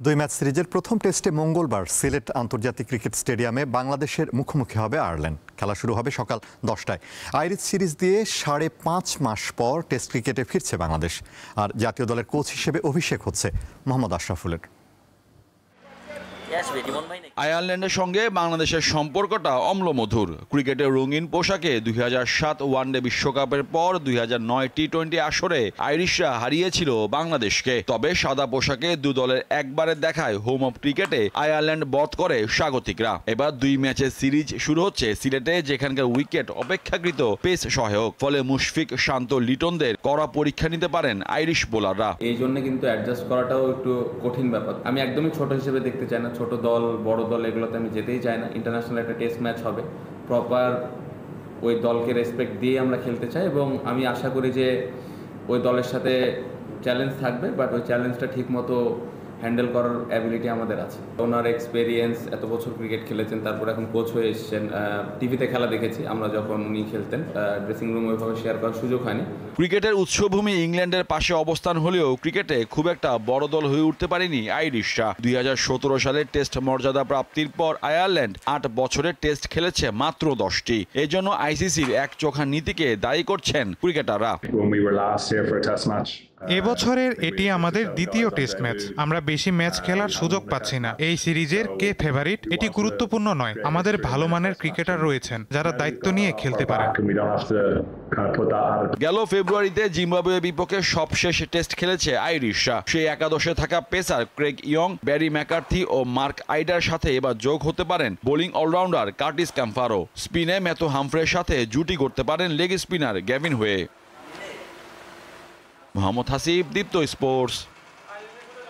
দুই ম্যাচ সিরিজের প্রথম টেস্টে মঙ্গলবার সিলেট আন্তর্জাতিক ক্রিকেট স্টেডিয়ামে বাংলাদেশের মুখোমুখি হবে আয়ারল্যান্ড। খেলা শুরু হবে সকাল 10টায়। আইরিশ সিরিজ দিয়ে 5.5 মাস পর টেস্ট ক্রিকেটে ফিরছে বাংলাদেশ। আর জাতীয় দলের কোচ হিসেবে অভিষেক হচ্ছে মোহাম্মদ আশরাফুলের। আয়ারল্যান্ডের সঙ্গে বাংলাদেশের সম্পর্কটা অম্লমধুর। ক্রিকেটের রঙিন পোশাকে 2007 ওয়ানডে বিশ্বকাপের পর 2009 টি-20 আসরে আইরিশরা হারিয়েছিল বাংলাদেশকে। তবে সাদা পোশাকে দু দলের একবারের দেখায় হোম অফ ক্রিকেটে আয়ারল্যান্ড বধ করে স্বাগতিকরা। এবার দুই ম্যাচের সিরিজ শুরু হচ্ছে সিলেটে, যেখানকার উইকেট অপেক্ষাকৃত পেস সহায়ক। ফলে মুশফিক, শান্ত, লিটনদের কড়া পরীক্ষা নিতে পারেন আইরিশ বোলাররা। এই জন্য কিন্তু অ্যাডজাস্ট করাটাও একটু কঠিন ব্যাপার। আমি একদমই ছোট হিসেবে দেখতে চাই না, ছোট দল বড় দল এগুলোতে আমি যেতেই চাই না। ইন্টারন্যাশনাল একটা টেস্ট ম্যাচ হবে, প্রপার ওই দলকে রেসপেক্ট দিয়ে আমরা খেলতে চাই এবং আমি আশা করি যে ওই দলের সাথে চ্যালেঞ্জ থাকবে, বাট ওই চ্যালেঞ্জটা ঠিক মতো হ্যান্ডেল করার অ্যাবিলিটি আমাদের আছে। ওনার এক্সপেরিয়েন্স, এত বছর ক্রিকেট খেলেছেন, তারপর এখন কোচ হয়ে এসেছেন। টিভিতে খেলা দেখেছি আমরা যখন উনি খেলতেন, ড্রেসিং রুম ওইভাবে শেয়ার করার সুযোগ হয়নি। ক্রিকেটের উৎসভূমি ইংল্যান্ডের পাশে অবস্থান হলেও ক্রিকেটে খুব একটা বড় দল হয়ে উঠতে পারেনি আইরিশরা। 2017 সালে টেস্ট মর্যাদা প্রাপ্তির পর আয়ারল্যান্ড 8 বছরের টেস্ট খেলেছে মাত্র 10টি। এজন্য আইসিসির এক চোখা নীতিকে দায়ী করছেন ক্রিকেটাররা। এবছরের এটি আমাদের দ্বিতীয় টেস্ট ম্যাচ। আমরা বেশি ম্যাচ খেলার সুযোগ পাচ্ছি না। এই সিরিজের কে ফেভারিট এটি গুরুত্বপূর্ণ নয়। আমাদের ভালো মানের ক্রিকেটার রয়েছেন যারা দায়িত্ব নিয়ে খেলতে পারেন। গেল ফেব্রুয়ারিতে জিম্বাবুয়ের বিপক্ষে সবশেষ টেস্ট খেলেছে আইরিশরা। সেই একাদশে থাকা pacer Craig Young, Barry McCarthy ও মার্ক আইডার সাথে এবার যোগ হতে পারেন বোলিং অলরাউন্ডার কার্টিস ক্যাম্পারো। স্পিনে ম্যাথু হামফ্রের সাথে জুটি করতে পারেন leg spinner Gavin Hoey. Mohammad Hasib, Deepto sports.